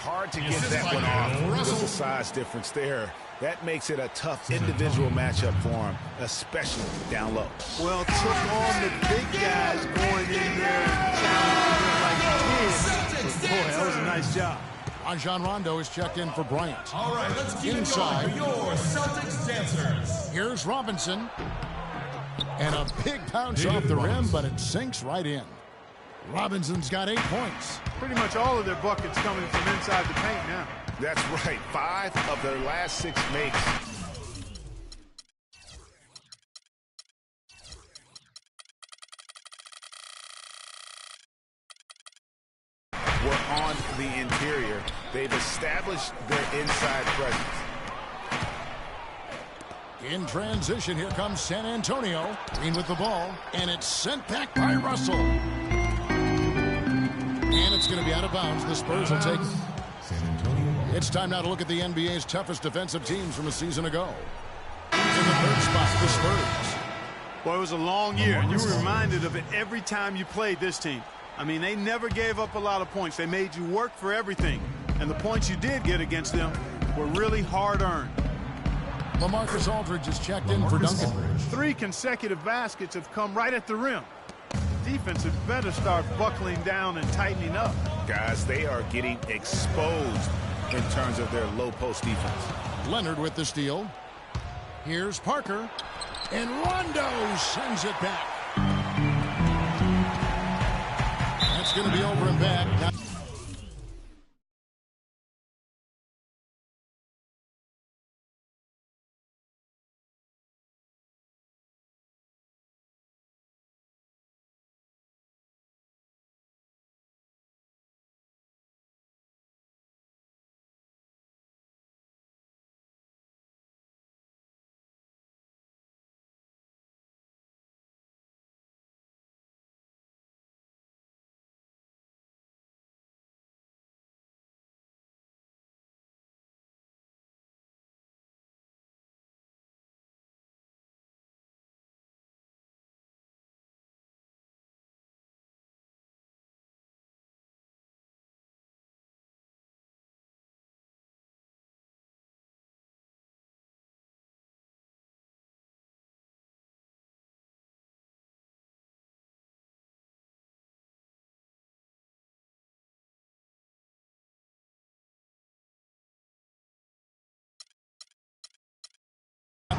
Hard to get that one off with the size difference there. That makes it a tough individual matchup for him, especially down low. Well, took on the big guys going in there and challenging like kids. Boy, that was a nice job. Rajon Rondo is checked in for Bryant. All right, let's keep Inside. it going for your Celtics dancers. Here's Robinson. And a big bounce off the rim, but it sinks right in. Robinson's got 8 points. Pretty much all of their buckets coming from inside the paint now. That's right. 5 of their last 6 makes. Were on the interior. They've established their inside presence. In transition, here comes San Antonio. Green with the ball, and it's sent back by Russell. And it's going to be out of bounds. The Spurs will take it. It's time now to look at the NBA's toughest defensive teams from a season ago. In the third spot, the Spurs. Boy, it was a long year, and you were reminded of it every time you played this team. I mean, they never gave up a lot of points. They made you work for everything. And the points you did get against them were really hard-earned. LaMarcus Aldridge is checked in for Duncan. 3 consecutive baskets have come right at the rim. Defense had better start buckling down and tightening up. Guys, they are getting exposed in terms of their low post defense. Leonard with the steal. Here's Parker. And Rondo sends it back. That's going to be over and back. Now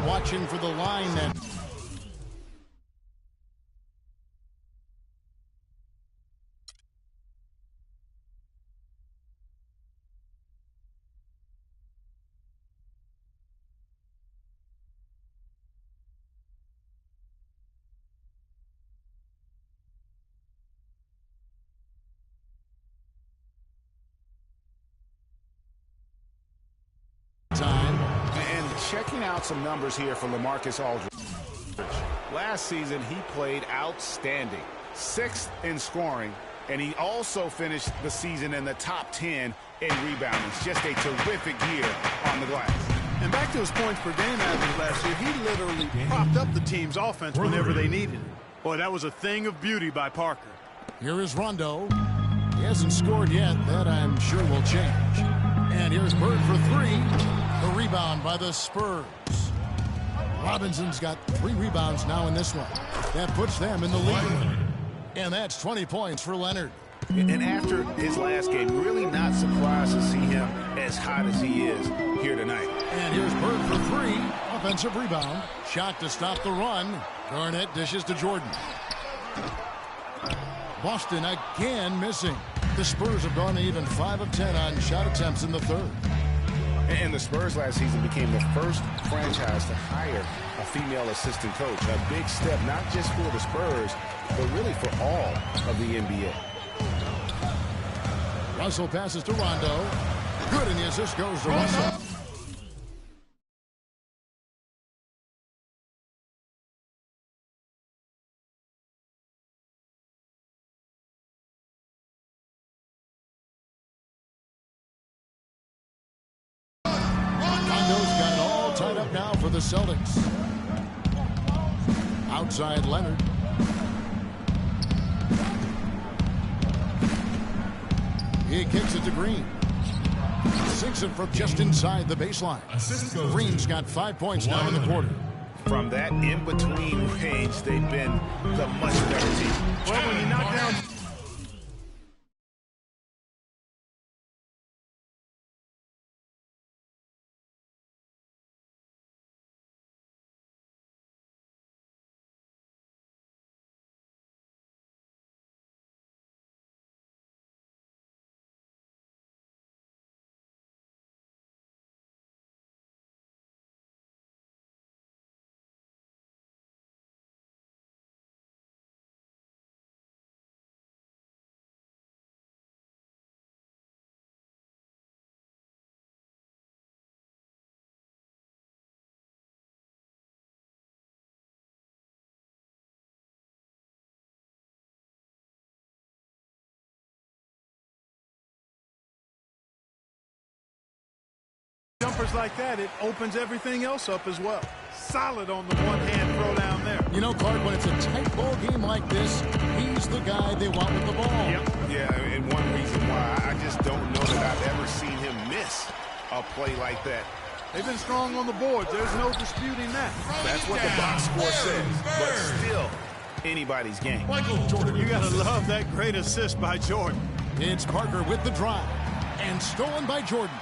watching for the line then. Checking out some numbers here for LaMarcus Aldridge. Last season, he played outstanding. 6th in scoring, and he also finished the season in the top 10 in rebounding. Just a terrific year on the glass. And back to his points per game average last year, he literally propped up the team's offense whenever they needed it. Boy, that was a thing of beauty by Parker. Here is Rondo. He hasn't scored yet. That, I'm sure, will change. And here's Bird for 3. The rebound by the Spurs. Robinson's got 3 rebounds now in this one. That puts them in the lead. And that's 20 points for Leonard. And after his last game, really not surprised to see him as hot as he is here tonight. And here's Bird for 3. Offensive rebound. Shot to stop the run. Garnett dishes to Jordan. Boston again missing. The Spurs have gone even 5 of 10 on shot attempts in the third. And the Spurs last season became the first franchise to hire a female assistant coach. A big step, not just for the Spurs, but really for all of the NBA. Russell passes to Rondo. Good, and the assist goes to Russell. Rondo's got it all tied up now for the Celtics. Outside Leonard. He kicks it to Green. Sinks it from just inside the baseline. Green's got 5 points now in the quarter. From that in-between range, they've been the much better team. Well, when you knock down... Jumpers like that, it opens everything else up as well. Solid on the one-hand throw down there. You know, Clark, when it's a tight ball game like this, he's the guy they want with the ball. Yep. Yeah, and one reason why I just don't know that I've ever seen him miss a play like that. They've been strong on the boards. There's no disputing that. That's what the box score says. But still, anybody's game. Michael Jordan. You got to love that great assist by Jordan. It's Parker with the drive. And stolen by Jordan.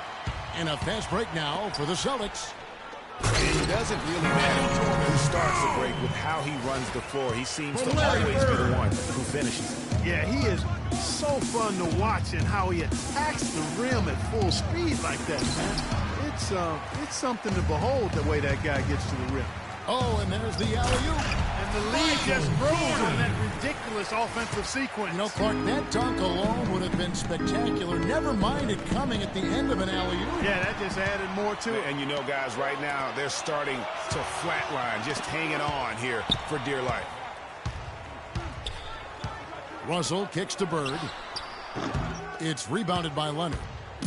And a fast break now for the Celtics. It doesn't really matter who starts the break with how he runs the floor. He seems to always be the one who finishes. Yeah, he is so fun to watch and how he attacks the rim at full speed like that, man. It's something to behold the way that guy gets to the rim. Oh, and there's the alley-oop. And the lead just grows on that ridiculous offensive sequence. You know, Clark, that dunk alone would have been spectacular. Never mind it coming at the end of an alley-oop. Yeah, that just added more to it. And you know, guys, right now, they're starting to flatline, just hanging on here for dear life. Russell kicks to Bird. It's rebounded by Leonard.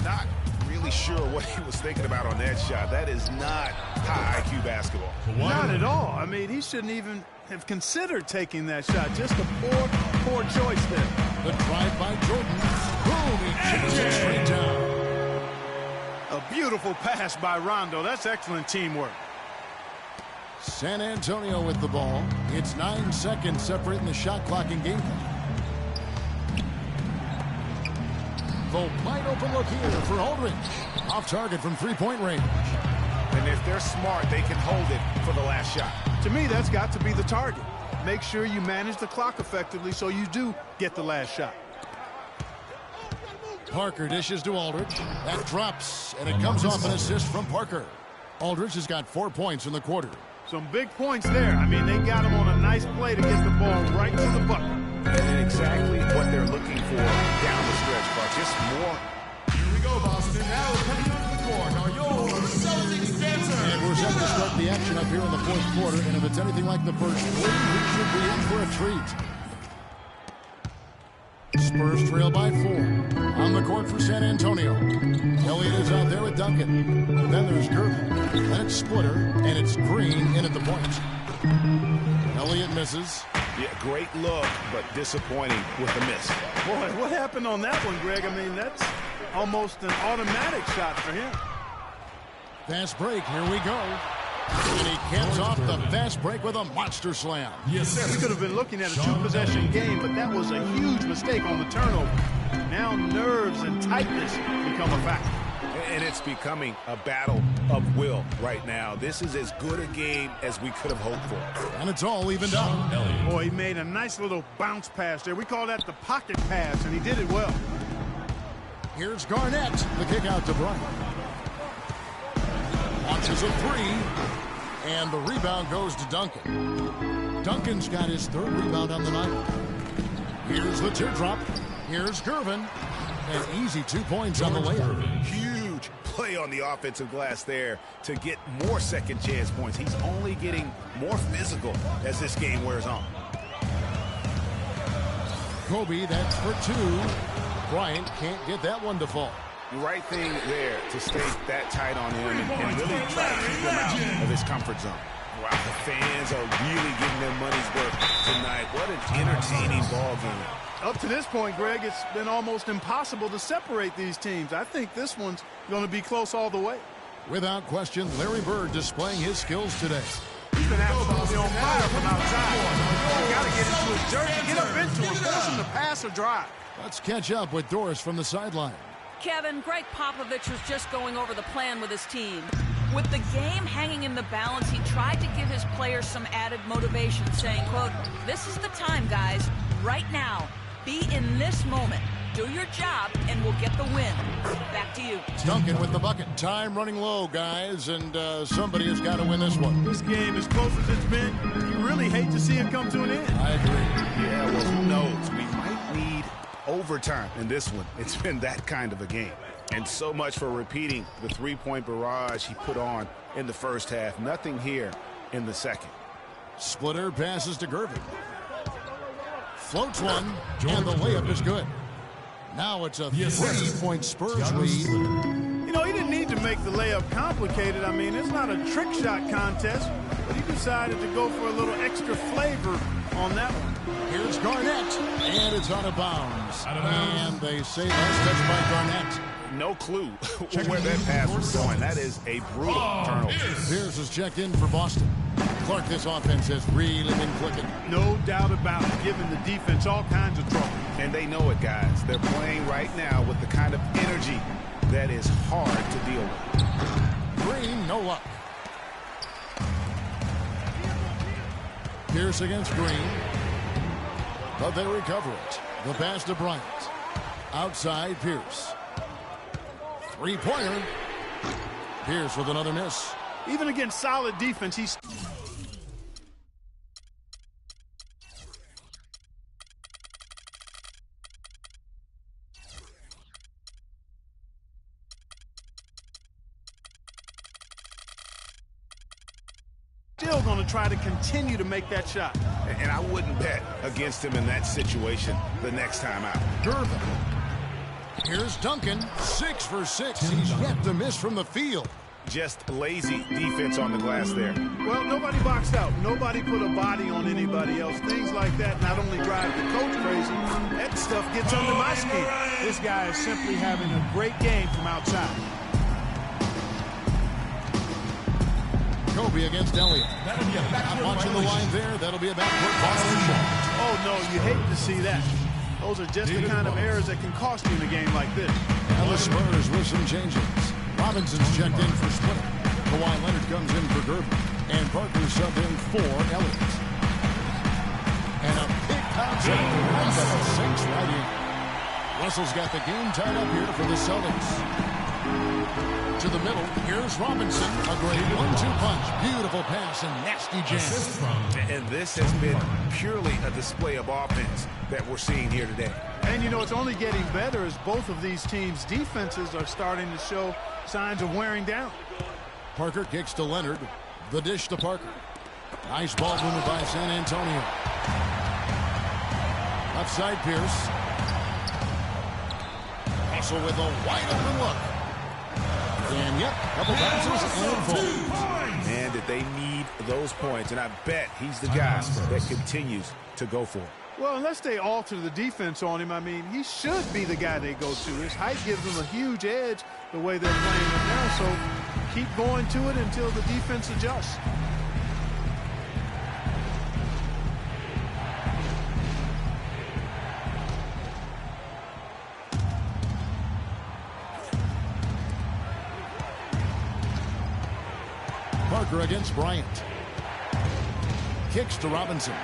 Not really sure what he was thinking about on that shot. That is not high IQ basketball. Not at all. I mean, he shouldn't even have considered taking that shot. Just a poor choice there. The drive by Jordan. Boom, he chips it straight down. A beautiful pass by Rondo. That's excellent teamwork. San Antonio with the ball. It's 9 seconds separating the shot clock and game clock. The wide open look here for Aldridge. Off target from three-point range. And if they're smart, they can hold it for the last shot. To me, that's got to be the target. Make sure you manage the clock effectively so you do get the last shot. Parker dishes to Aldridge. That drops, and it comes off an assist from Parker. Aldridge has got 4 points in the quarter. Some big points there. I mean, they got him on a nice play to get the ball right to the bucket. And exactly what they're looking for down the stretch, Clark. Just more. Here we go, Boston. Now coming up to the court are your Celtics dancers. And we're set to start the action up here in the fourth quarter. And if it's anything like the first three, we should be in for a treat. Spurs trail by 4. On the court for San Antonio. Elliott is out there with Duncan. Then there's Gervin. Then it's Splitter. And it's Green in at the point. Elliott misses. Yeah, great look, but disappointing with the miss. Boy, what happened on that one, Greg? I mean, that's almost an automatic shot for him. Fast break. Here we go. And he caps off the fast break with a monster slam. Yes, He could have been looking at a two-possession game, but that was a huge mistake on the turnover. Now nerves and tightness become a factor. And it's becoming a battle of will right now. This is as good a game as we could have hoped for. And it's all evened up. Boy, he made a nice little bounce pass there. We call that the pocket pass, and he did it well. Here's Garnett. The kick out to Bryant. Launches a three. And the rebound goes to Duncan. Duncan's got his third rebound on the night. Here's the teardrop. Here's Gervin. An easy 2 points on the layup. Huge play on the offensive glass there to get more second chance points. He's only getting more physical as this game wears on. Kobe, that's for 2. Bryant can't get that one to fall. The right thing there to stay that tight on him and really try to keep him out of his comfort zone. Wow, the fans are really getting their money's worth tonight. What an entertaining ball game. Up to this point, Greg, it's been almost impossible to separate these teams. I think this one's going to be close all the way. Without question, Larry Bird displaying his skills today. He's been absolutely on fire from outside. You got to get into his jersey, get up into him, force him to pass or drive. Let's catch up with Doris from the sideline. Kevin, Greg Popovich was just going over the plan with his team. With the game hanging in the balance, he tried to give his players some added motivation, saying, quote, "This is the time, guys. Right now. Be in this moment. Do your job, and we'll get the win." Back to you. Duncan with the bucket. Time running low, guys, and somebody has got to win this one. This game, as close as it's been, you really hate to see it come to an end. I agree. Yeah, well, who knows? We might need overtime in this one. It's been that kind of a game. And so much for repeating the three-point barrage he put on in the first half. Nothing here in the second. Splitter passes to Gervin. Floats one, and the layup is good. Now it's a 3-point Spurs lead. You know, he didn't need to make the layup complicated. I mean, it's not a trick shot contest, but he decided to go for a little extra flavor on that one. Here's Garnett, and it's out of bounds. And they say last touch by Garnett. No clue where that pass was going. That is a brutal turnover. Pierce is checked in for Boston. Clark, this offense has really been clicking. No doubt about it, giving the defense all kinds of trouble. And they know it, guys. They're playing right now with the kind of energy that is hard to deal with. Green, no luck. Pierce against Green. But they recover it. The pass to Bryant. Outside, Pierce. Three-pointer. Pierce with another miss. Even against solid defense, he's... still going to try to continue to make that shot. And I wouldn't bet against him in that situation the next time out. Gervin. Here's Duncan. 6 for 6. He's yet to miss from the field. Just lazy defense on the glass there. Well, nobody boxed out. Nobody put a body on anybody else. Things like that not only drive the coach crazy, that stuff gets under my skin. This guy is simply having a great game from outside. Kobe against Elliott. I'm watching the line there. That'll be a backcourt violation. Oh, no, you hate to see that. Those are just the kind of errors that can cost you in a game like this. And the Spurs with some changes. Robinson's checked in for Splitter. Kawhi Leonard comes in for Gervin. And Parker subbed in for Elliott. And a big contact. Russell sinks right in. Russell's got the game tied up here for the Celtics. To the middle, here's Robinson. A great 1-2 punch. Beautiful pass and nasty jam. And this has been purely a display of offense that we're seeing here today. And, you know, it's only getting better as both of these teams' defenses are starting to show signs of wearing down. Parker kicks to Leonard. The dish to Parker. Nice ball movement by San Antonio. Left side, Pierce. Russell with a wide open look. And, yep, couple bounces and falls. Man, did they need those points. And I bet he's the guy that continues to go for it. Well, unless they alter the defense on him, I mean, he should be the guy they go to. His height gives him a huge edge the way they're playing right now. So keep going to it until the defense adjusts. Parker against Bryant. Kicks to Robinson.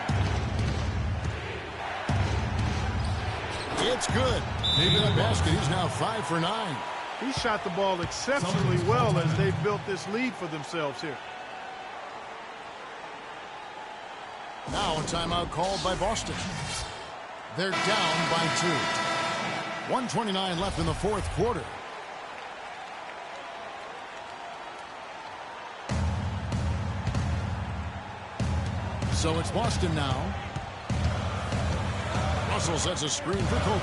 It's good. Maybe that basket. He's now 5 for 9. He shot the ball exceptionally well as they've built this lead for themselves here. Now a timeout called by Boston. They're down by 2. 1:29 left in the fourth quarter. So it's Boston now. Russell sets a screen for Kobe.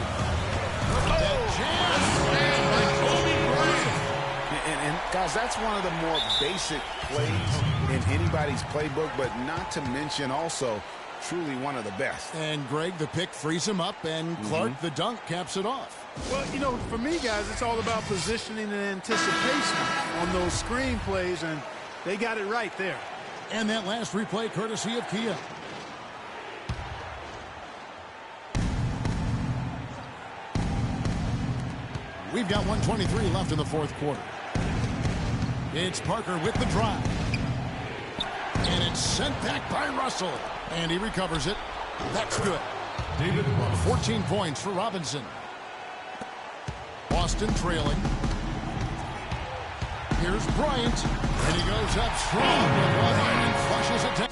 And guys, that's one of the more basic plays in anybody's playbook, but not to mention also truly one of the best. And Greg, the pick frees him up, and Clark, the dunk, caps it off. Well, you know, for me, guys, it's all about positioning and anticipation on those screen plays, and they got it right there. And that last replay courtesy of Kia. We've got 1:23 left in the fourth quarter. It's Parker with the drive. And it's sent back by Russell. And he recovers it. That's good. 14 points for Robinson. Boston trailing. Here's Bryant. And he goes up strong with one hand and flushes it down.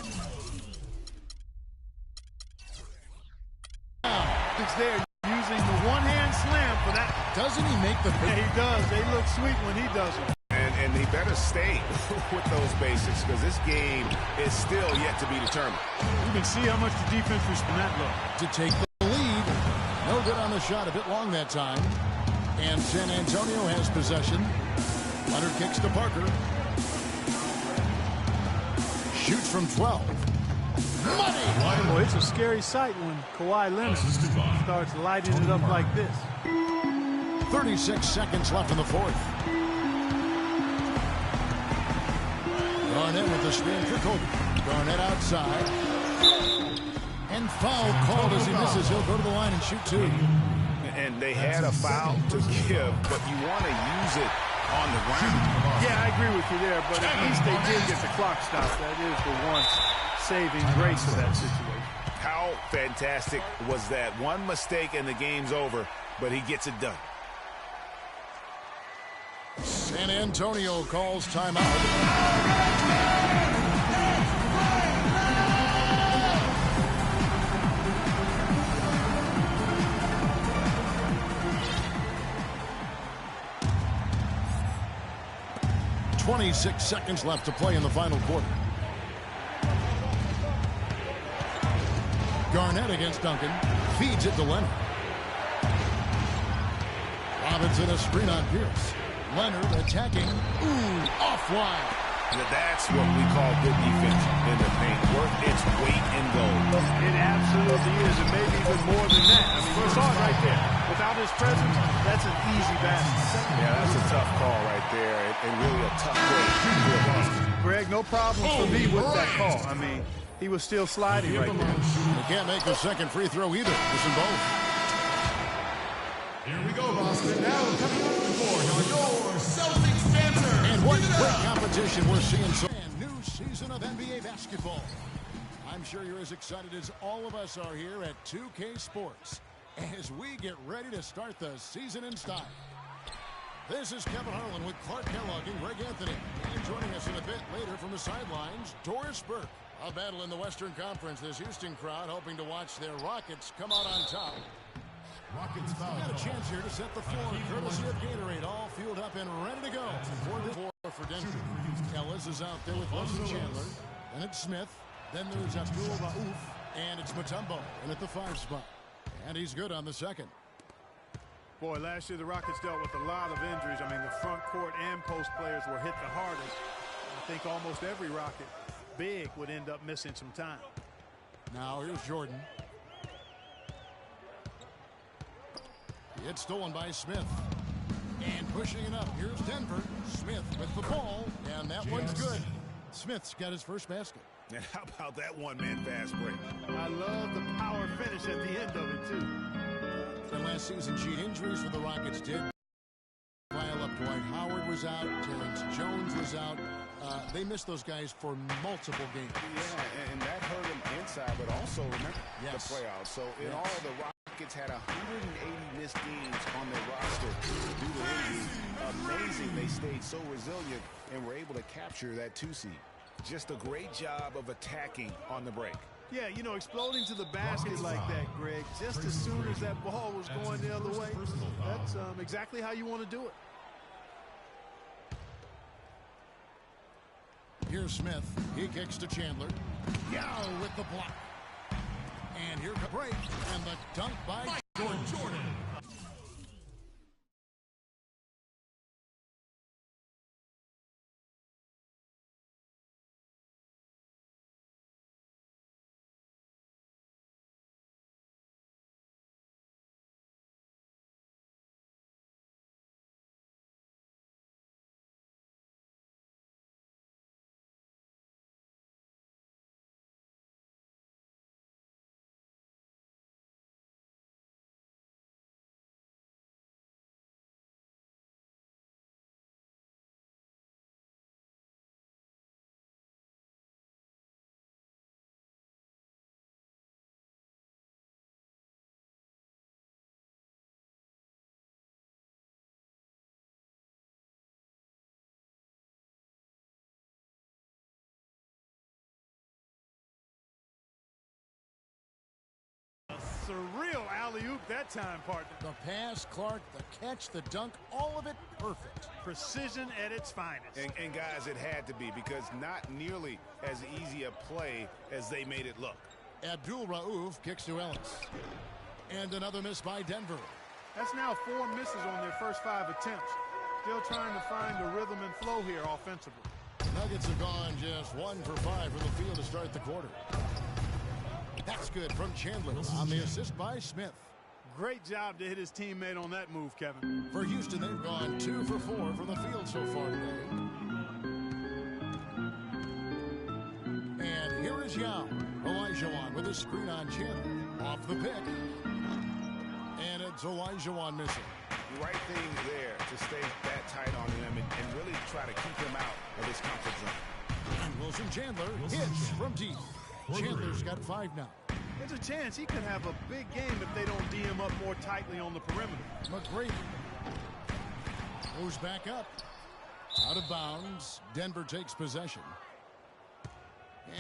It's there using the one-hand slam for that. Doesn't he make the... Yeah, he does. They look sweet when he does it. And he better stay with those basics because this game is still yet to be determined. You can see how much the defense respects that look. To take the lead. No good on the shot. A bit long that time. And San Antonio has possession. Leonard kicks to Parker. Shoots from 12. Money! Boy, it's a scary sight when Kawhi Leonard starts lighting it up like this. 36 seconds left in the fourth. Garnett with the screen for Kobe. Garnett outside. And foul called as he misses. He'll go to the line and shoot two. And they had a foul to give, but you want to use it on the ground. Yeah, I agree with you there, but at least they did get the clock stopped. That is the one saving grace of that situation. How fantastic was that? One mistake and the game's over, but he gets it done. San Antonio calls timeout. 26 seconds left to play in the final quarter. Garnett against Duncan. Feeds it to Leonard. Robinson a screen on Pierce. Leonard attacking. Ooh, offline. That's what we call good defense in the paint. Worth its weight in gold. It absolutely is, and maybe even more than that. I mean, you saw it right there. Without his presence, that's an easy basket. Yeah, that's a tough call right there, and really a tough break for Boston. Greg, no problem for me with that call. I mean, he was still sliding right there. He can't make the second free throw either. Missing both. Here we go, Boston. Now coming up the court are your Celtics dancers. And what great competition we're seeing. So, new season of NBA basketball. I'm sure you're as excited as all of us are here at 2K Sports as we get ready to start the season in style. This is Kevin Harlan with Clark Kellogg and Greg Anthony. And joining us in a bit later from the sidelines, Doris Burke. A battle in the Western Conference. This Houston crowd hoping to watch their Rockets come out on top. Rockets foul. Got a chance here to set the floor, courtesy of Gatorade, all fueled up and ready to go. 4-4 for Denver. Ellis is out there with Wesley Chandler. Then it's Smith. Then there's Abdul Rauf. And it's Mutombo in at the 5 spot. And he's good on the second. Boy, last year the Rockets dealt with a lot of injuries. I mean, the front court and post players were hit the hardest. I think almost every Rocket big would end up missing some time. Now here's Jordan. It's stolen by Smith. And pushing it up. Here's Denver. Smith with the ball. And that one's good. Smith's got his first basket. And how about that one-man fast break? I love the power finish at the end of it, too. And last season, injuries for the Rockets did pile up. Dwight Howard was out. Terrence Jones was out. They missed those guys for multiple games. Yeah, and that hurt them inside, but also, remember, the playoffs. So, in all, the Rockets had 180 missed games on their roster due to injuries. Amazing they stayed so resilient and were able to capture that 2 seed. Just a great job of attacking on the break. Yeah, you know, exploding to the basket like that, Greg, just as soon as that ball was going the other way, that's exactly how you want to do it. Here's Smith. He kicks to Chandler. Yao with the block. And here comes break. And the dunk by Jordan. surreal alley-oop that time, partner. The pass, Clark, the catch, the dunk, all of it perfect. Precision at its finest. And guys, it had to be, because not nearly as easy a play as they made it look. Abdul Rauf kicks to Ellis. And another miss by Denver. That's now 4 misses on their first 5 attempts. Still trying to find the rhythm and flow here offensively. Nuggets have gone just 1 for 5 from the field to start the quarter. That's good from Chandler on the assist by Smith. Great job to hit his teammate on that move, Kevin. For Houston, they've gone 2 for 4 from the field so far today. And here is Yao. Olajuwon with a screen on Chandler. Off the pick. And it's Olajuwon missing. The right thing there to stay that tight on him and really try to keep him out of his comfort zone. And Wilson Chandler hits from deep. Chandler's got 5 now. There's a chance he could have a big game if they don't D him up more tightly on the perimeter. McGrady goes back up. Out of bounds. Denver takes possession.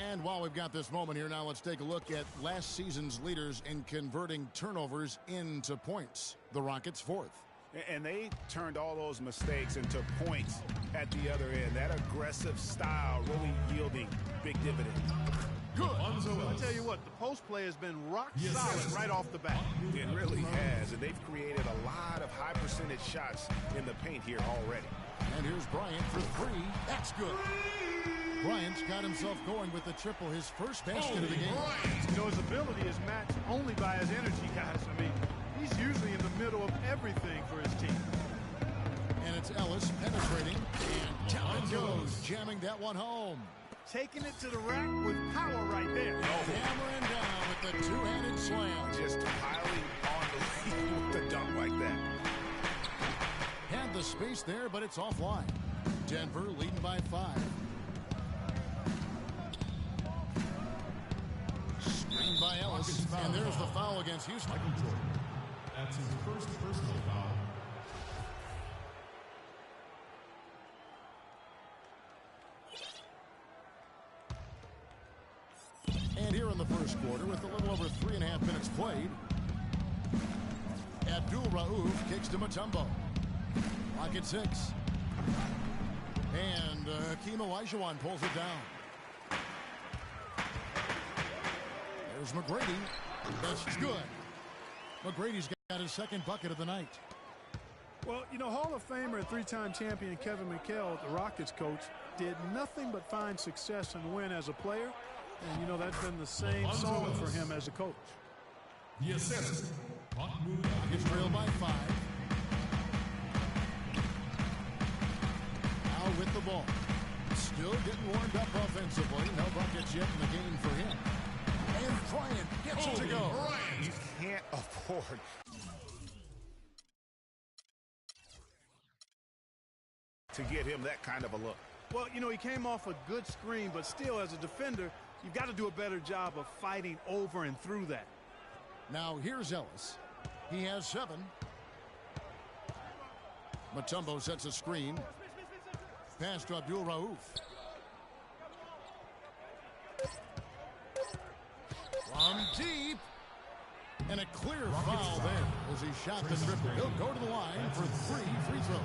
And while we've got this moment here, now let's take a look at last season's leaders in converting turnovers into points. The Rockets 4th. And they turned all those mistakes into points at the other end. That aggressive style really yielding big dividends. Good. I'll tell you what, the post play has been rock solid right off the bat. It really has, and they've created a lot of high percentage shots in the paint here already. And here's Bryant for 3. That's good. Bryant's got himself going with the triple, his first basket of the game. You know, his ability is matched only by his energy, guys. I mean, he's usually in the middle of everything for his team. And it's Ellis penetrating, and down it goes, jamming that one home. Taking it to the rack with power right there. Hammering down with the two-handed slam. Just piling on the lead with the dunk like that. Had the space there, but it's offline. Denver leading by 5. Screen by Ellis, and there's the foul against Houston. Michael Jordan. That's his first personal foul. And here in the first quarter, with a little over 3.5 minutes played, Abdul Rauf kicks to Mutombo. Lock at 6. And Hakeem Olajuwon pulls it down. There's McGrady. That's good. McGrady's got his second bucket of the night. Well, you know, Hall of Famer and 3-time champion Kevin McHale, the Rockets coach, did nothing but find success and win as a player. And, you know, that's been the same song for him as a coach. The assist. Rockets trail by 5. Now with the ball. Still getting warmed up offensively. No buckets yet in the game for him. And Bryant gets it to go. You can't afford to get him that kind of a look. Well, you know, he came off a good screen, but still, as a defender, you've got to do a better job of fighting over and through that. Now here's Ellis. He has 7. Mutombo sets a screen. Pass to Abdul Rauf. From deep. And a clear foul there as he shot the triple. He'll go to the line for 3 free throws.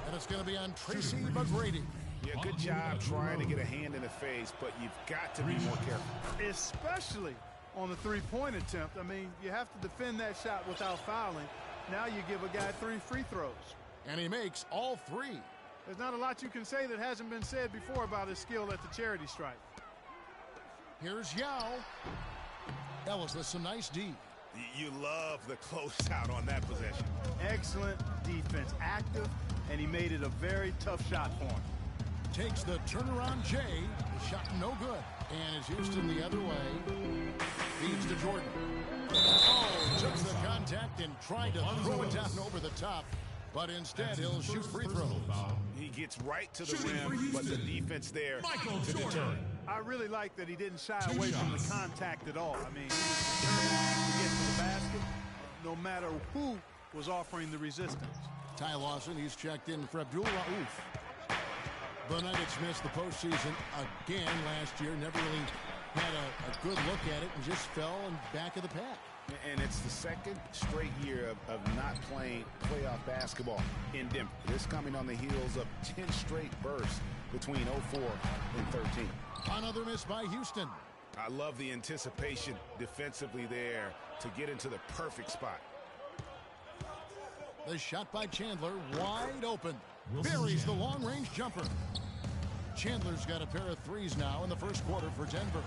And it's going to be on Tracy McGrady. Yeah, good job trying to get a hand in the face, but you've got to be more careful. Especially on the three-point attempt. I mean, you have to defend that shot without fouling. Now you give a guy 3 free throws. And he makes all 3. There's not a lot you can say that hasn't been said before about his skill at the charity stripe. Here's Yao. Ellis with some nice D. You love the closeout on that possession. Excellent defense, active, and he made it a very tough shot for him. Takes the turnaround J. The shot no good. And it's Houston the other way. Feeds to Jordan. Oh, took the contact and tried to throw it down over the top. But instead, he'll shoot free throws. He gets right to the rim, but the defense there to deter. I really like that he didn't shy away from the contact at all. I mean, he was determined to get to the basket, no matter who was offering the resistance. Ty Lawson, he's checked in for Abdul Rauf. The Nuggets missed the postseason again last year. Never really had a good look at it and just fell in back of the pack. And it's the second straight year of not playing playoff basketball in Denver. This coming on the heels of 10 straight bursts between 04 and 13. Another miss by Houston. I love the anticipation defensively there to get into the perfect spot. The shot by Chandler, wide open. Buries the long-range jumper. Chandler's got a pair of threes now in the first quarter for Denver.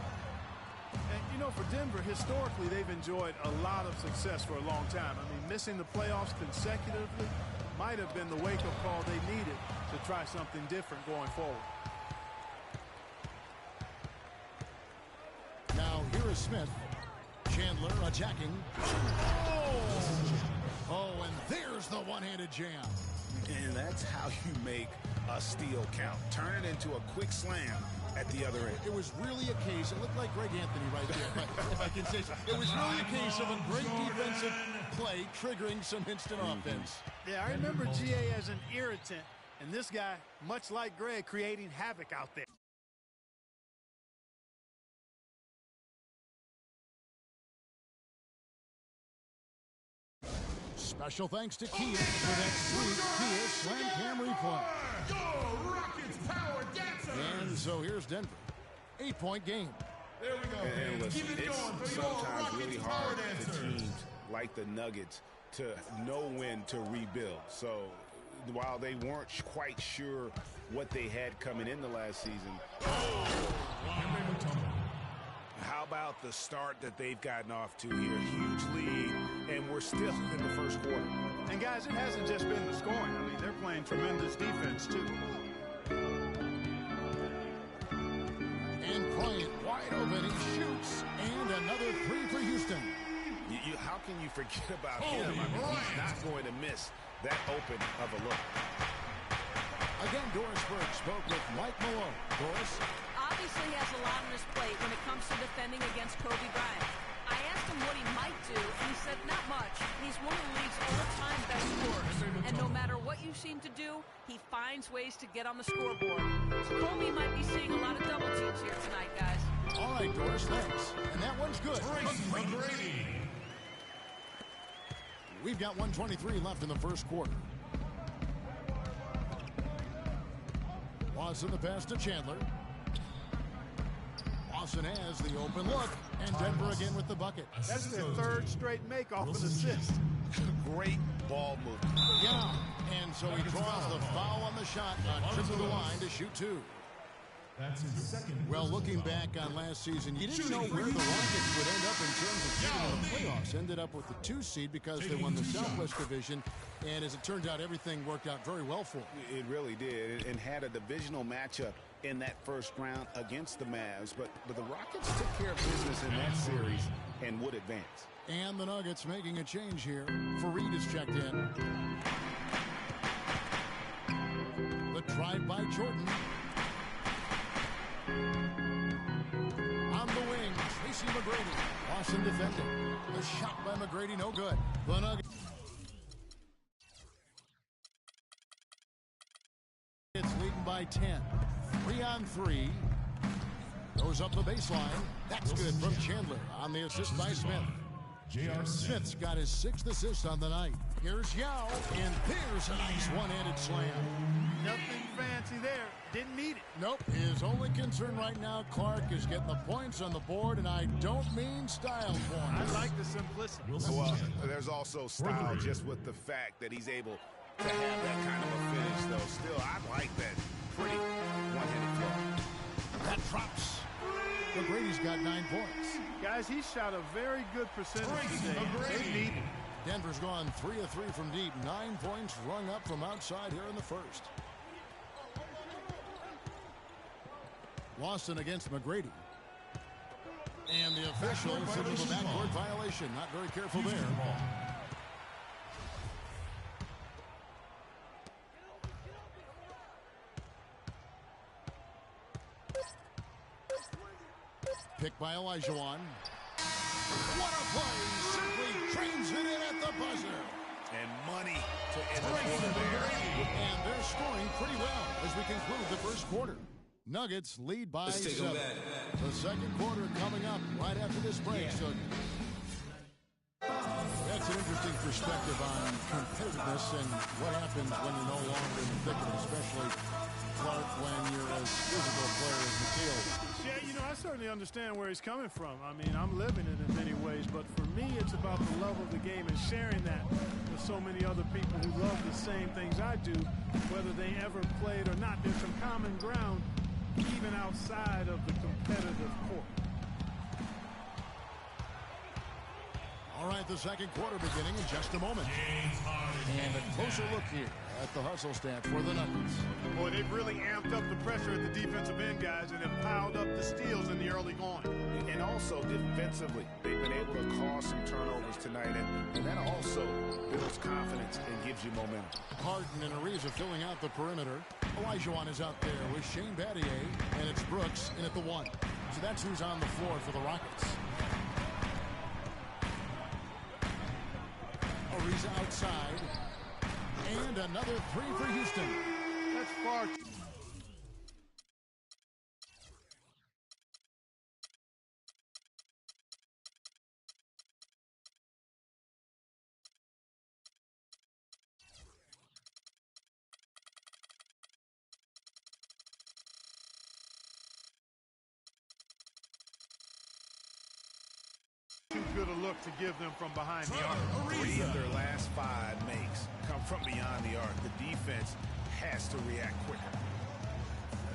And, you know, for Denver, historically, they've enjoyed a lot of success for a long time. I mean, missing the playoffs consecutively might have been the wake-up call they needed to try something different going forward. Now, here is Smith. Chandler attacking. Oh, and there's the one-handed jam. And that's how you make a steal count. Turn it into a quick slam at the other end. It was really a case, it looked like Greg Anthony right there, if I can say so. It was really a case of a great defensive play triggering some instant offense. Yeah, I remember GA as an irritant, and this guy, much like Greg, creating havoc out there. Special thanks to Kia for that sweet Kia Slam Cam replay. Your Rockets power dancer. And so here's Denver. 8-point game. There we go. And listen, Keep it it's going for your sometimes Rockets really power hard for dancers. teams like the Nuggets to know when to rebuild. So while they weren't quite sure what they had coming in the last season, how about the start that they've gotten off to here? Huge lead, and we're still in the first quarter. And, guys, it hasn't just been the scoring. I mean, they're playing tremendous defense, too. And Bryant wide open. He shoots. And another three for Houston. How can you forget about him? I mean, he's not going to miss that open of a look. Again, Doris Burke spoke with Mike Malone. Doris? Obviously, he has a lot on his plate when it comes to defending against Kobe Bryant. I asked him what he might do, and he said not much. He's one of the league's all-time best scorers, and no matter what you seem to do, he finds ways to get on the scoreboard. Kobe might be seeing a lot of double teams here tonight, guys. All right, Doris, thanks. And that one's good. McGrady. We've got 1:23 left in the first quarter. Watson the pass to Chandler. Watson has the open look, and Denver again with the bucket. That's their third straight make off an assist. Great ball movement. Yeah, and so he draws the foul on the shot, a trip to the line to shoot two. That's his second. Well, looking back on last season, you didn't know where the Rockets would end up in terms of getting in the playoffs. Ended up with the 2 seed because they won the Southwest Division, and as it turns out, everything worked out very well for them. It really did, and had a divisional matchup in that first round against the Mavs, but the Rockets took care of business in that series and would advance. And the Nuggets making a change here. Fareed is checked in. The drive by Jordan. On the wing, Tracy McGrady. Lawson defending. The shot by McGrady, no good. The Nuggets leading by 10. 3-on-3. Goes up the baseline. That's good from Chandler on the assist by Smith. J.R. Smith's got his 6th assist on the night. Here's Yao, and there's a nice one-handed slam. Nothing fancy there. Didn't need it. Nope. His only concern right now, Clark, is getting the points on the board, and I don't mean style points. I like the simplicity. Well, there's also style just with the fact that he's able to have that kind of a finish, though. Still, I like that pretty one-handed flow. That drops. McGrady's got 9 points. Guys, he shot a very good percentage today. They need it. Denver's gone 3 of 3 from deep. 9 points rung up from outside here in the first. Lawson against McGrady. And the official signals a backcourt violation. Not very careful there. Picked by Olajuwon. What a play! Simply trains it in at the buzzer. And money to end the quarter there. And they're scoring pretty well as we conclude the first quarter. Nuggets lead by 7. The second quarter coming up right after this break. So an interesting perspective on competitiveness and what happens when you're no longer in the thick of it, especially, Clark, when you're as physical a player as McHale. Yeah, you know, I certainly understand where he's coming from. I mean, I'm living it in many ways, but for me, it's about the love of the game and sharing that with so many other people who love the same things I do, whether they ever played or not. There's some common ground even outside of the competitive court. All right, the second quarter beginning in just a moment. And a closer look here at the hustle stats for the Nuggets. Boy, they've really amped up the pressure at the defensive end, guys, and have piled up the steals in the early going. And also defensively, they've been able to cause some turnovers tonight, and that also builds confidence and gives you momentum. Harden and Ariza filling out the perimeter. Olajuwon is out there with Shane Battier, and it's Brooks in at the 1. So that's who's on the floor for the Rockets. Ariza outside. And another 3 for Houston. That's far too... too good a look to give them from behind the arc. 3 of their last 5 makes come from beyond the arc. The defense has to react quicker.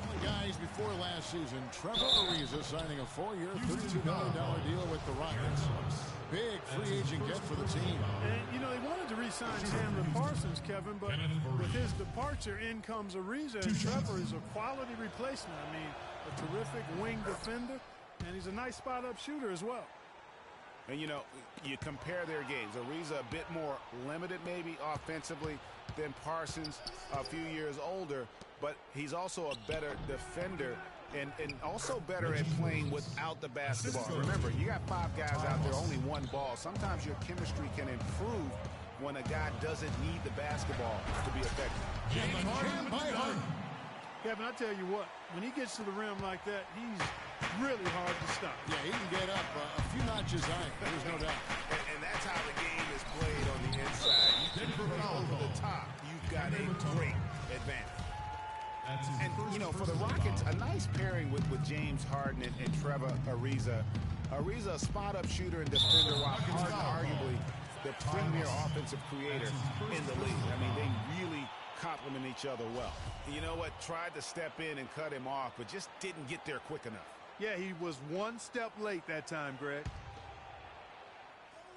Well, guys, before last season, Trevor Ariza signing a 4-year, $32 million deal with the Rockets. Big free agent get for the team. And, you know, they wanted to re-sign Chandler Parsons, Kevin, but with his departure, in comes Ariza, and Trevor is a quality replacement. I mean, a terrific wing defender, and he's a nice spot-up shooter as well. And, you know, you compare their games. Ariza a bit more limited maybe offensively than Parsons, a few years older, but he's also a better defender and also better at playing without the basketball. Remember, you got 5 guys out there, only 1 ball. Sometimes your chemistry can improve when a guy doesn't need the basketball to be effective. Kevin, I tell you what, when he gets to the rim like that, he's really hard to stop. Yeah, he can get up a few notches high. There's no doubt. And that's how the game is played on the inside. You can put over the top. You've got a great advantage. And, you know, for the Rockets, a nice pairing with James Harden and Trevor Ariza. Ariza, a spot-up shooter and defender, while Harden arguably the premier offensive creator in the league. I mean, they really complement each other well. You know what? Tried to step in and cut him off, but just didn't get there quick enough. Yeah, he was 1 step late that time, Greg.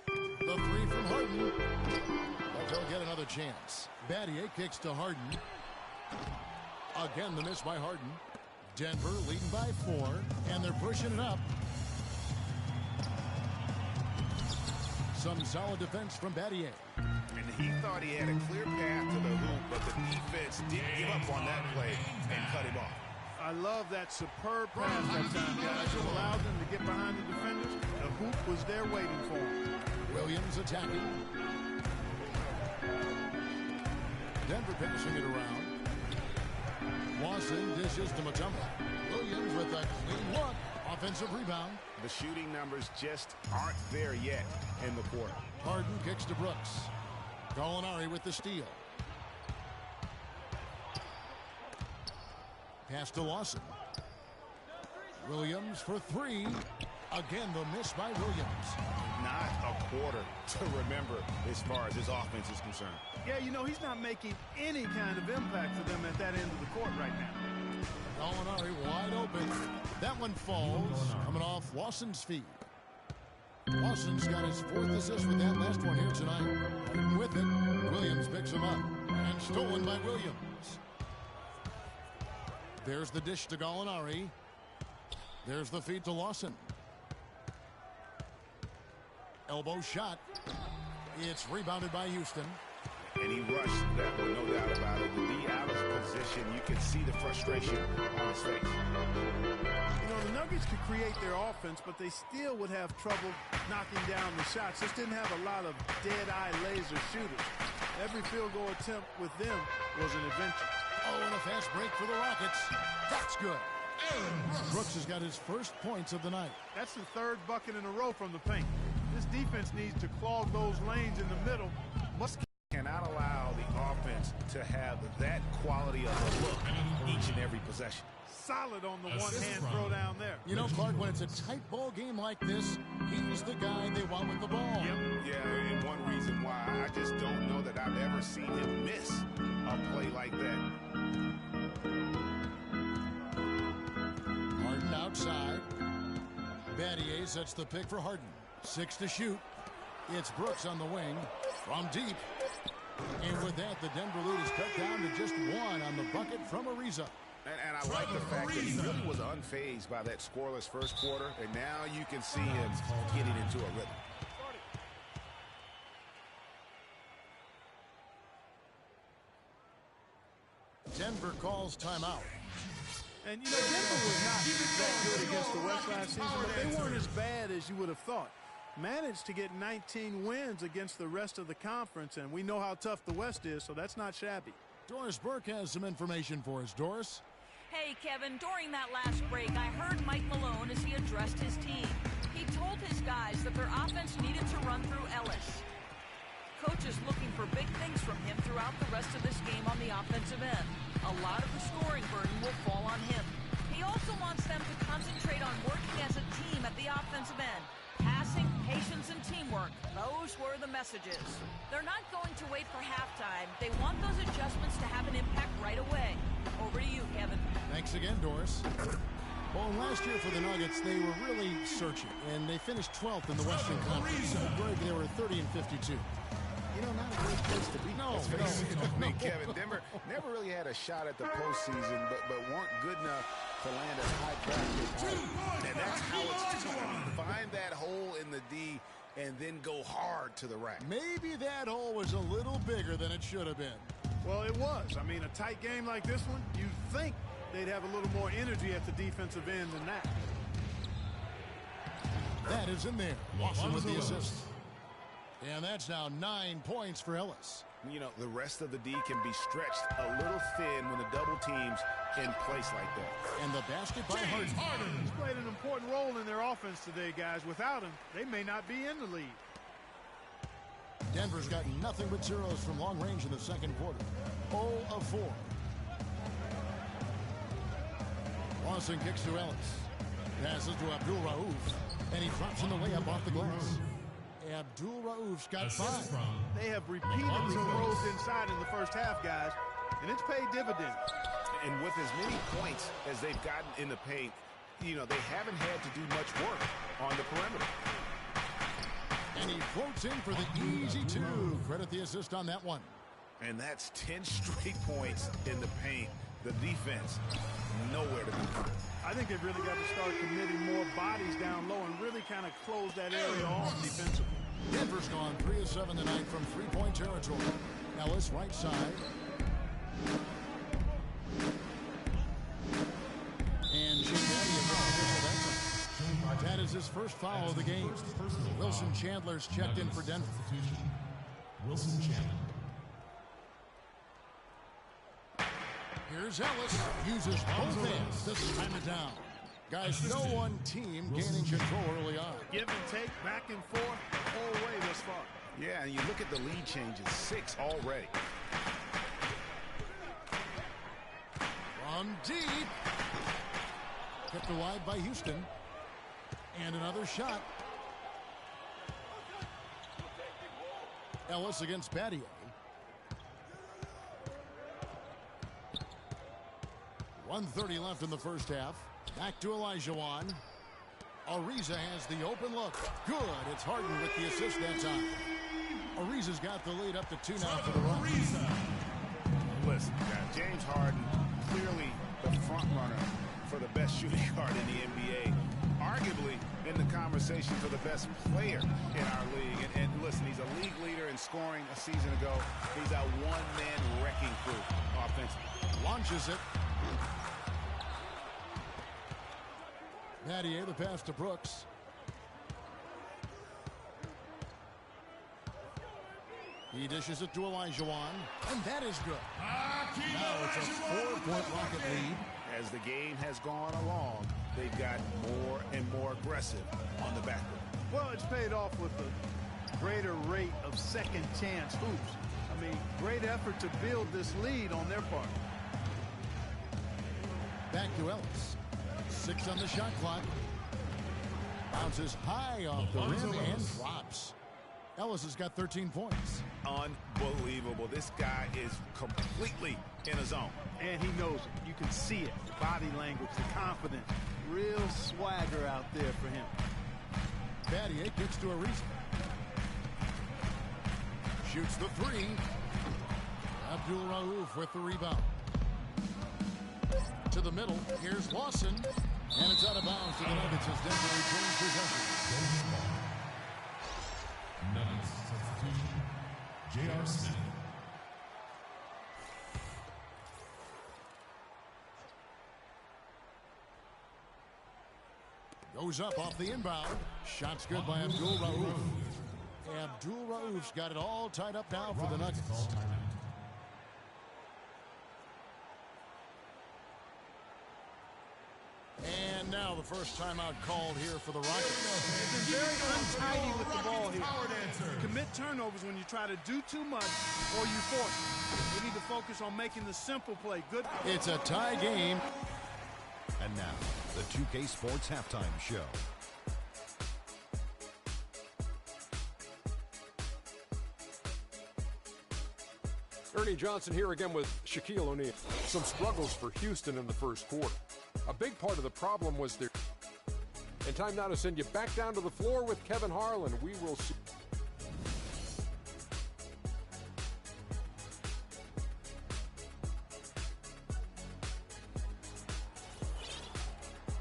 The 3 from Harden. But they'll get another chance. Battier kicks to Harden. Again, the miss by Harden. Denver leading by 4, and they're pushing it up. Some solid defense from Battier. And he thought he had a clear path to the hoop, but the defense didn't give up on that play and cut him off. I love that superb pass that time, guys. It allowed them to get behind the defenders. The hoop was there waiting for him. Williams attacking. Denver passing it around. Lawson dishes to Mutombo. Williams with a clean look. Offensive rebound. The shooting numbers just aren't there yet in the quarter. Harden kicks to Brooks. Gallinari with the steal. Pass to Lawson. Williams for 3. Again, the miss by Williams. Not a quarter to remember as far as his offense is concerned. Yeah, you know, he's not making any kind of impact for them at that end of the court right now. Gallinari wide open. That one falls. Coming off Lawson's feet. Lawson's got his 4th assist with that last one here tonight. Harden with it. Williams picks him up. And stolen by Williams. There's the dish to Gallinari. There's the feed to Lawson. Elbow shot. It's rebounded by Houston. And he rushed that one, no doubt about it. With D out of position, you can see the frustration on his face. You know, the Nuggets could create their offense, but they still would have trouble knocking down the shots. Just didn't have a lot of dead-eye laser shooters. Every field goal attempt with them was an adventure. Oh, and a fast break for the Rockets. That's good. Brooks has got his first points of the night. That's the 3rd bucket in a row from the paint. This defense needs to clog those lanes in the middle. Cannot allow the offense to have that quality of a look each and every possession. Solid on the one-hand throw down there. You know, Clark, when it's a tight ball game like this, he's the guy they want with the ball. Yep. Yeah, and one reason why I just don't know that I've ever seen him miss a play like that. Harden outside. Battier sets the pick for Harden. 6 to shoot. It's Brooks on the wing from deep. And with that, the Denver lead is cut down to just 1 on the bucket from Ariza. And I like the fact that he really was unfazed by that scoreless first quarter, and now you can see him getting into a rhythm. Denver calls timeout. And, you know, Denver was not that good against the West last season, but they weren't as bad as you would have thought. Managed to get 19 wins against the rest of the conference, and we know how tough the West is, so that's not shabby. Doris Burke has some information for us. Doris? Hey, Kevin, during that last break, I heard Mike Malone as he addressed his team. He told his guys that their offense needed to run through Ellis. Coach is looking for big things from him throughout the rest of this game on the offensive end. A lot of the scoring burden will fall on him. He also wants them to concentrate on working as a team at the offensive end. Passing, patience, and teamwork. Those were the messages. They're not going to wait for halftime. They want those adjustments to have an impact right away. Over to you, Kevin. Thanks again, Doris. Well, last year for the Nuggets, they were really searching, and they finished 12th in the Western Conference. They were 30 and 52. You know, not a great place to be. No, I mean, Kevin, Denver never really had a shot at the postseason, but weren't good enough to land a high draft. And that's how it's done. I mean, find that hole in the D and then go hard to the rack. Maybe that hole was a little bigger than it should have been. Well, it was. I mean, a tight game like this one, you'd think they'd have a little more energy at the defensive end than that. That is in there. Lawson with the assist. And that's now 9 points for Ellis. You know, the rest of the D can be stretched a little thin when the double team's in place like that. And the basket by Harden. He's played an important role in their offense today, guys. Without him, they may not be in the lead. Denver's got nothing but zeros from long range in the second quarter. 0 of 4. Lawson kicks to Ellis. Passes to Abdul Rauf. And he drops in the layup off the glass. Abdul Rauf's got 5. They have repeatedly closed inside in the first half, guys, and it's paid dividends. And with as many points as they've gotten in the paint, you know, they haven't had to do much work on the perimeter. And he floats in for the easy 2. Credit the assist on that one. And that's 10 straight points in the paint. The defense, nowhere to be found. I think they've really got to start committing more bodies down low and really kind of close that area off defensively. Denver's gone 3 of 7 tonight from three-point territory. Ellis right side. And that is his first foul of the game. Wilson Chandler's checked in for Denver. Wilson Chandler. Here's Ellis. Uses both hands to time it down. Guys, no one team gaining control early on. Give and take, back and forth, the whole way thus far. Yeah, and you look at the lead changes, 6 already. From deep. Kept wide by Houston. And another shot. Ellis against Battier. .130 left in the first half. Back to Olajuwon. Ariza has the open look. Good. It's Harden with the assist that time. Ariza's got the lead up to 2 now for the Rockets. Listen, James Harden, clearly the front runner for the best shooting guard in the NBA. Arguably in the conversation for the best player in our league. And listen, he's a league leader in scoring a season ago. He's a one-man wrecking crew offensively. Launches it. Battier, the pass to Brooks. He dishes it to Olajuwon, and that is good. Now it's a 4-point Rocket lead. As the game has gone along, they've got more and more aggressive on the backcourt. Well, it's paid off with a greater rate of second chance hoops. I mean, great effort to build this lead on their part. Back to Ellis. 6 on the shot clock. Bounces high off the rim and drops. Ellis has got 13 points. Unbelievable. This guy is completely in his zone. And he knows it. You can see it. The body language, the confidence. Real swagger out there for him. Battier gets to Ariza. Shoots the 3. Abdul Rauf with the rebound. To the middle. Here's Lawson. And it's out of bounds to the Nuggets as Denver retains possession. Nuggets substitution, J.R. Smith. Goes up off the inbound. Shot's good by Abdul Rauf. Abdul Rauf's got it all tied up now for the Nuggets. And now the first timeout called here for the Rockets. They've been very untidy with the ball here. You commit turnovers when you try to do too much or you force it. We need to focus on making the simple play. Good. It's a tie game. And now, the 2K Sports Halftime Show. Ernie Johnson here again with Shaquille O'Neal. Some struggles for Houston in the first quarter. A big part of the problem was their... And time now to send you back down to the floor with Kevin Harlan. We will see...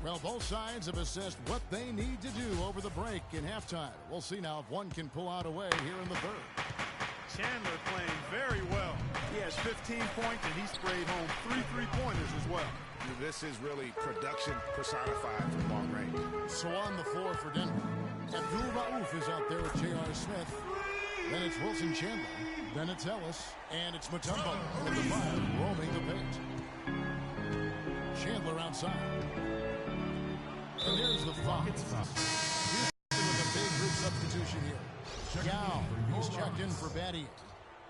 Well, both sides have assessed what they need to do over the break in halftime. We'll see now if one can pull out a way here in the third. Chandler playing very well. He has 15 points and he sprayed home 3 3-pointers as well. This is really production personified from long range. So on the floor for Denver, Abdul Rauf is out there with J.R. Smith. Then it's Wilson Chandler. Then it's Ellis. And it's Mutombo with the 5 roaming the paint. Chandler outside. And there's the foul. Houston with a big group substitution here. Yao, he's checked in for Battier.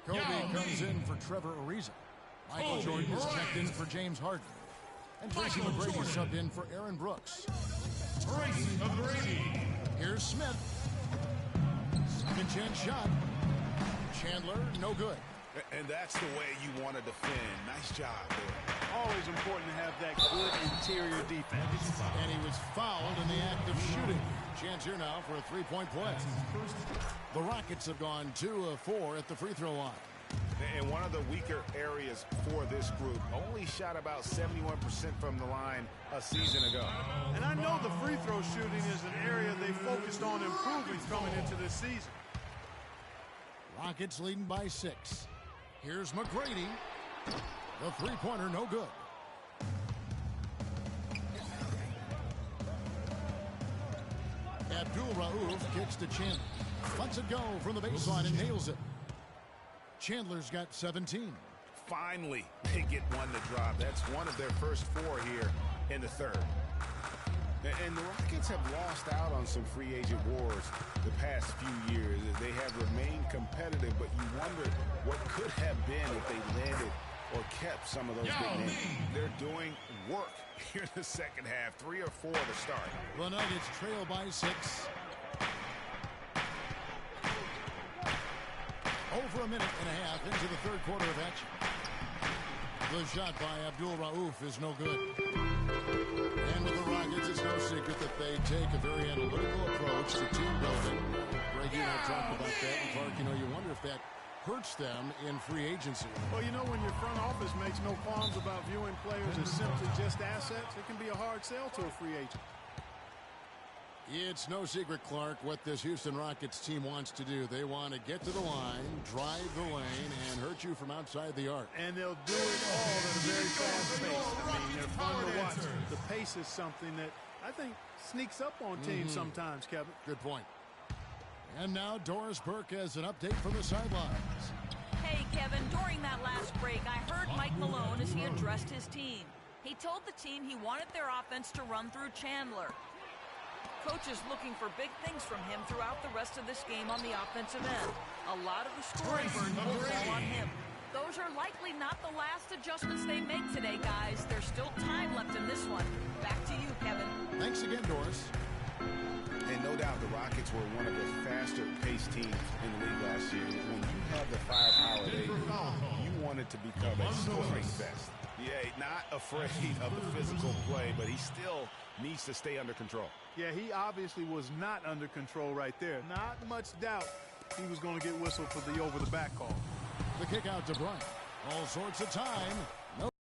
Kobe comes in for Trevor Ariza. Michael Jordan is checked in for James Harden. And Tracy McGrady subbed in for Aaron Brooks. Tracy McGrady. Here's Smith. Second chance shot. Chandler, no good. And that's the way you want to defend. Nice job, boy. Always important to have that good interior defense. And he was fouled in the act of shooting. Chance here now for a three-point play. The Rockets have gone 2 of 4 at the free throw line. And one of the weaker areas for this group, only shot about 71% from the line a season ago. And I know the free throw shooting is an area they focused on improving coming into this season. Rockets leading by 6. Here's McGrady. The three-pointer, no good. Abdul Rauf kicks to Chandler. Lets it go from the baseline and nails it. Chandler's got 17. Finally, they get one to drop. That's one of their first 4 here in the third. And the Rockets have lost out on some free agent wars the past few years. They have remained competitive, but you wonder what could have been if they landed or kept some of those big names. They're doing work here in the second half. 3 or 4 to start. The Nuggets trail by 6. Over a minute and a half into the third quarter of action. The shot by Abdul Rauf is no good. And with the Rockets, it's no secret that they take a very analytical approach to team building. Greg, you and I talked about that. And Clark, you wonder if that hurts them in free agency. Well, when your front office makes no qualms about viewing players as simply just assets, it can be a hard sell to a free agent. It's no secret, Clark, what this Houston Rockets team wants to do. They want to get to the line, drive the lane, and hurt you from outside the arc. And they'll do it all at a very fast pace. I mean, they're fun to watch. The pace is something that I think sneaks up on teams sometimes, Kevin. Good point. And now Doris Burke has an update from the sidelines. Hey, Kevin, during that last break, I heard Mike Malone as he addressed his team. He told the team he wanted their offense to run through Chandler. coach is looking for big things from him throughout the rest of this game on the offensive end. A lot of the scoring burden will fall on him. Those are likely not the last adjustments they make today, guys. There's still time left in this one. Back to you, Kevin. Thanks again, Doris. And no doubt the Rockets were one of the faster-paced teams in the league last year. When you have the firepower you wanted to become a scoring fest. Yeah, not afraid of the physical play, but he still needs to stay under control. Yeah, he obviously was not under control right there. Not much doubt he was going to get whistled for the over-the-back call. The kick out to Bryant. All sorts of time.